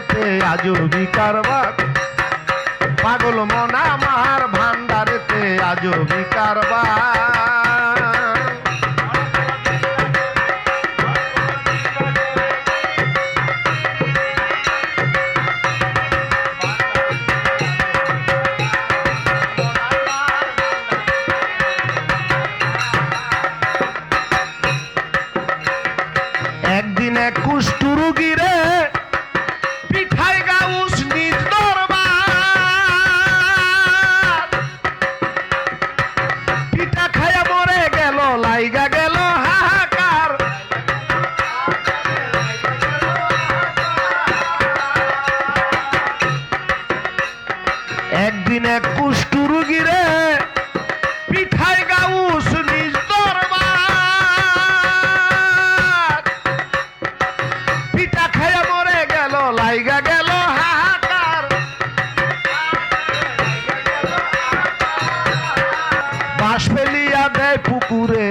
ভান্ডারেতে আজবি কারবার, পাগল মন আমার ভান্ডারেতে আজবি কারবার। একদিন এক কুষ্ঠ রোগীরে পিঠায় গাউস নিজ দরবার, পিঠা খায়া মরে গেল লাইগা গেল হাহাকার। একদিন এক কুষ্ঠ রোগীরে পিঠায় গাউস নিজ দরবার, পিঠা খায়া মরে গেল লাইগা গেল হাহাকার। বাঁশ ফেলিয়া দেয় পুকুরে,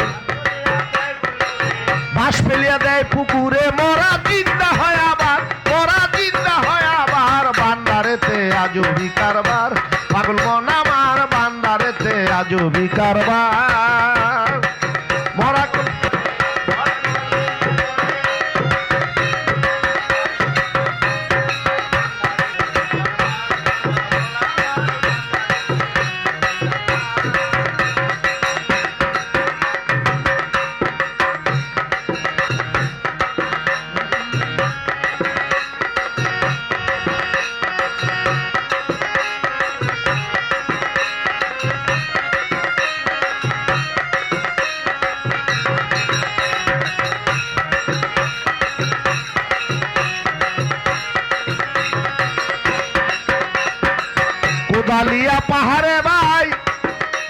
বাঁশ ফেলিয়া দেয় পুকুরে, মরা জিন্দা হয় আবার, মরা জিন্দা হয় আবার। ভান্ডারেতে আজবি কারবার, পাগল মন আমার ভান্ডারেতে আজবি কারবার। মরা কোদালিয়া পাহাড়ে ভাই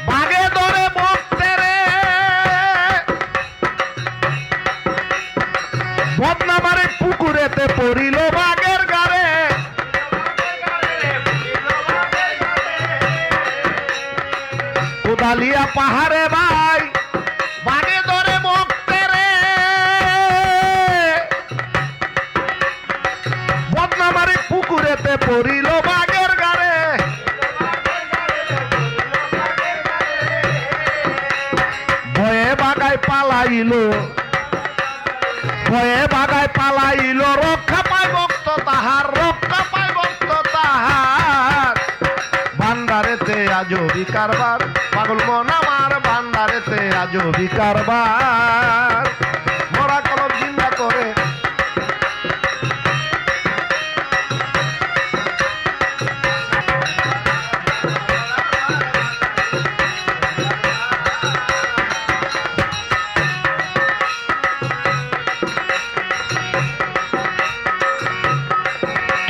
বাগে ধরে বকতে রে, বদনামারে পুকুরেতে পড়িল বাগের গারে। কোদালিয়া পাহাড়ে ভাই বাগে ধরে বকতে রে, বদনামারে পুকুরেতে পড়িল বাগের গারে। ভয়ে বাগায় পালাইল, ভয়ে বাগায় পালাইল, রক্ষা পায় ভক্ত তাহার, রক্ষা পায় ভক্ত তাহার। ভান্ডারেতে আজবি কারবার, পাগল মন আমার ভান্ডারেতে আজবি কারবার। মরা কলম জিন্দা করে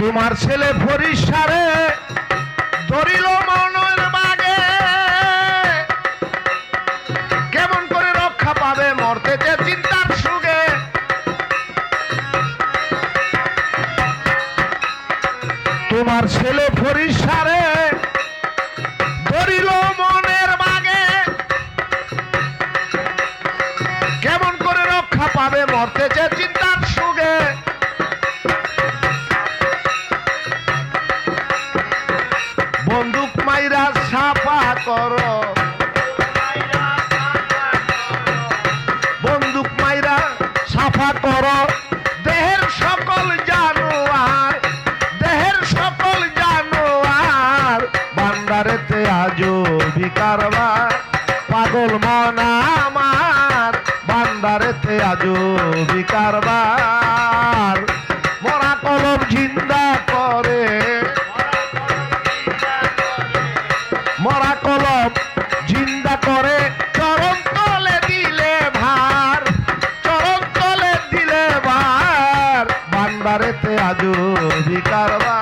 তোমার ছেলে ফরিসারে ধরিল মনের বাগে, কেমন করে রক্ষা পাবে মরতেছে চিন্তার সুগে। তোমার ছেলে ফরিসারে ধরিল মনের বাগে, কেমন করে রক্ষা পাবে মরতেছে চিন্তার সুগে। বন্দুক মাইরা সাফা করো, বন্দুক মাইরা সাফা করো দেহের সকল জানোয়ার, দেহের সকল জানোয়ার। ভান্ডারেতে আজবি কারবার, পাগল মন আমার ভান্ডারেতে আজবি কারবার। মরা কলম জিন্দা করে, মরা কলম জিন্দা করে, চরণ তলে দিলে ভার, চরণ তলে দিলে ভার। ভান্ডারেতে আজবি কারবার।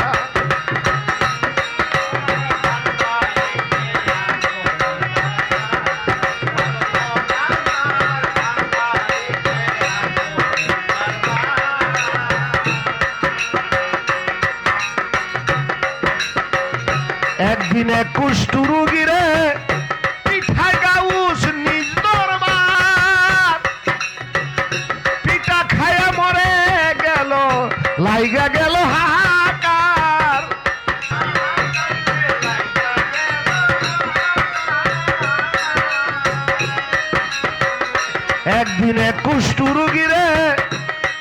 একদিন এক কুষ্ঠ রোগীরে পিঠায় গাউস নিজ দরবার, পিঠা খায়া মরে গেল লাইগা গেল হাহাকার। দিনে কুষ্ঠ রুগীরে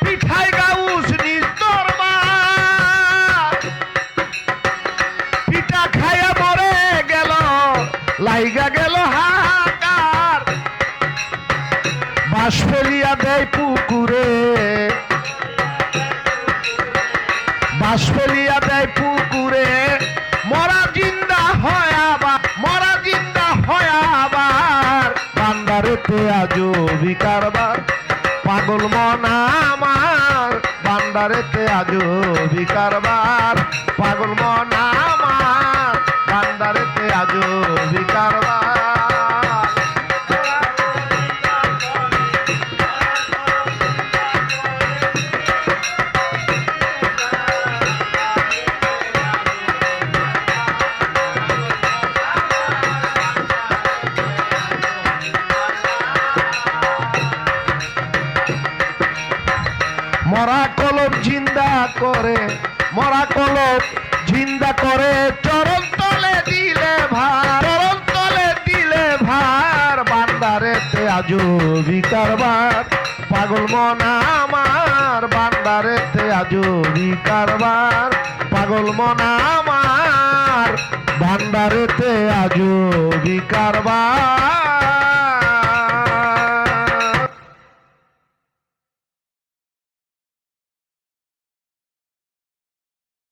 পিঠাই গাউস নিস্তর পিঠা খাইয়া মরে গেল লাইগা গেল হাহাকার বাঁশ ফেলিয়া দেয় পুকুরে বাঁশ ফেলিয়া দেয় পুকুরে মরা জিন্দা হয় আবার মরা জিন্দা হয় আবার বান্দারেতে আজো বিকারবার পাগল মন আমার বান্দারেতে আজো বিকারবার পাগল মন আমার বান্দারেতে আজো বিকারবার মরা কলম জিন্দা করে মরা কলম জিন্দা করে চরণ তলে দিলে ভার চরণ তলে দিলে ভার বান্দারেতে আজো বিকারবার পাগল মন আমার বান্দারেতে আজো বিকারবার পাগল মন আমার বান্দারেতে আজো বিকারবার